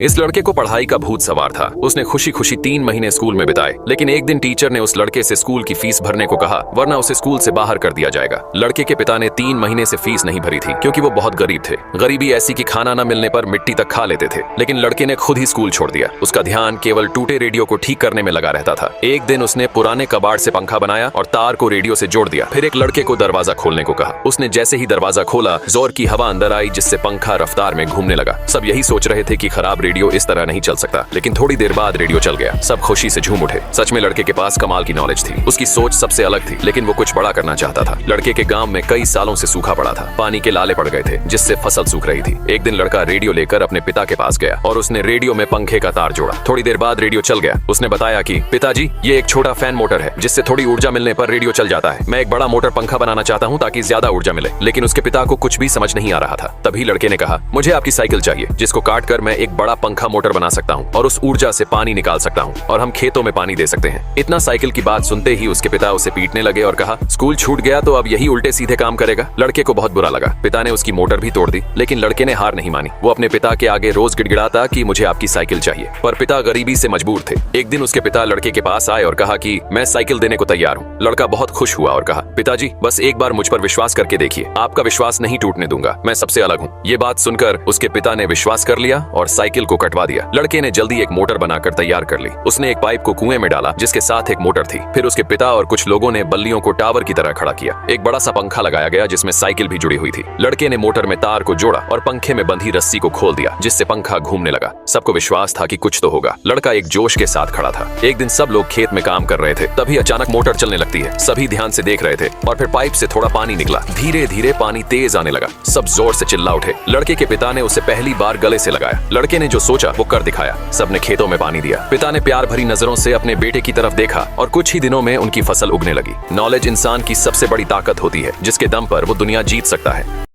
इस लड़के को पढ़ाई का भूत सवार था। उसने खुशी खुशी 3 महीने स्कूल में बिताए, लेकिन एक दिन टीचर ने उस लड़के से स्कूल की फीस भरने को कहा, वरना उसे स्कूल से बाहर कर दिया जाएगा। लड़के के पिता ने 3 महीने से फीस नहीं भरी थी, क्योंकि वो बहुत गरीब थे। गरीबी ऐसी कि खाना न मिलने पर मिट्टी तक खा लेते थे। लेकिन लड़के ने खुद ही स्कूल छोड़ दिया। उसका ध्यान केवल टूटे रेडियो को ठीक करने में लगा रहता था। एक दिन उसने पुराने कबाड़ से पंखा बनाया और तार को रेडियो से जोड़ दिया। फिर एक लड़के को दरवाजा खोलने को कहा। उसने जैसे ही दरवाजा खोला, जोर की हवा अंदर आई, जिससे पंखा रफ्तार में घूमने लगा। सब यही सोच रहे थे कि खराब रेडियो इस तरह नहीं चल सकता, लेकिन थोड़ी देर बाद रेडियो चल गया। सब खुशी से झूम उठे। सच में लड़के के पास कमाल की नॉलेज थी। उसकी सोच सबसे अलग थी, लेकिन वो कुछ बड़ा करना चाहता था। लड़के के गांव में कई सालों से सूखा पड़ा था। पानी के लाले पड़ गए थे, जिससे फसल सूख रही थी। एक दिन लड़का रेडियो लेकर अपने पिता के पास गया और उसने रेडियो में पंखे का तार जोड़ा। थोड़ी देर बाद रेडियो चल गया। उसने बताया कि पिताजी, ये एक छोटा फैन मोटर है, जिससे थोड़ी ऊर्जा मिलने पर रेडियो चल जाता है। मैं एक बड़ा मोटर पंखा बनाना चाहता हूँ ताकि ज्यादा ऊर्जा मिले। लेकिन उसके पिता को कुछ भी समझ नहीं आ रहा था। तभी लड़के ने कहा, मुझे आपकी साइकिल चाहिए, जिसको काट कर मैं एक बड़ा पंखा मोटर बना सकता हूँ और उस ऊर्जा से पानी निकाल सकता हूँ और हम खेतों में पानी दे सकते हैं। इतना साइकिल की बात सुनते ही उसके पिता उसे पीटने लगे और कहा, स्कूल छूट गया तो अब यही उल्टे सीधे काम करेगा। लड़के को बहुत बुरा लगा। पिता ने उसकी मोटर भी तोड़ दी, लेकिन लड़के ने हार नहीं मानी। वो अपने पिता के आगे रोज गिड़गिड़ाता कि मुझे आपकी साइकिल चाहिए, पर पिता गरीबी से मजबूर थे। एक दिन उसके पिता लड़के के पास आए और कहा कि मैं साइकिल देने को तैयार हूँ। लड़का बहुत खुश हुआ और कहा, पिताजी, बस एक बार मुझ पर विश्वास करके देखिए, आपका विश्वास नहीं टूटने दूंगा, मैं सबसे अलग हूँ। ये बात सुनकर उसके पिता ने विश्वास कर लिया और साइकिल को कटवा दिया। लड़के ने जल्दी एक मोटर बनाकर तैयार कर ली। उसने एक पाइप को कुएं में डाला, जिसके साथ एक मोटर थी। फिर उसके पिता और कुछ लोगों ने बल्लियों को टावर की तरह खड़ा किया। एक बड़ा सा पंखा लगाया गया, जिसमें साइकिल भी जुड़ी हुई थी। लड़के ने मोटर में तार को जोड़ा और पंखे में बंधी रस्सी को खोल दिया, जिससे पंखा घूमने लगा। सबको विश्वास था कि कुछ तो होगा। लड़का एक जोश के साथ खड़ा था। एक दिन सब लोग खेत में काम कर रहे थे, तभी अचानक मोटर चलने लगती है। सभी ध्यान से देख रहे थे और फिर पाइप से थोड़ा पानी निकला। धीरे धीरे पानी तेज आने लगा। सब जोर से चिल्ला उठे। लड़के के पिता ने उसे पहली बार गले से लगाया। लड़के ने जो सोचा वो कर दिखाया। सबने खेतों में पानी दिया। पिता ने प्यार भरी नजरों से अपने बेटे की तरफ देखा और कुछ ही दिनों में उनकी फसल उगने लगी। नॉलेज इंसान की सबसे बड़ी ताकत होती है, जिसके दम पर वो दुनिया जीत सकता है।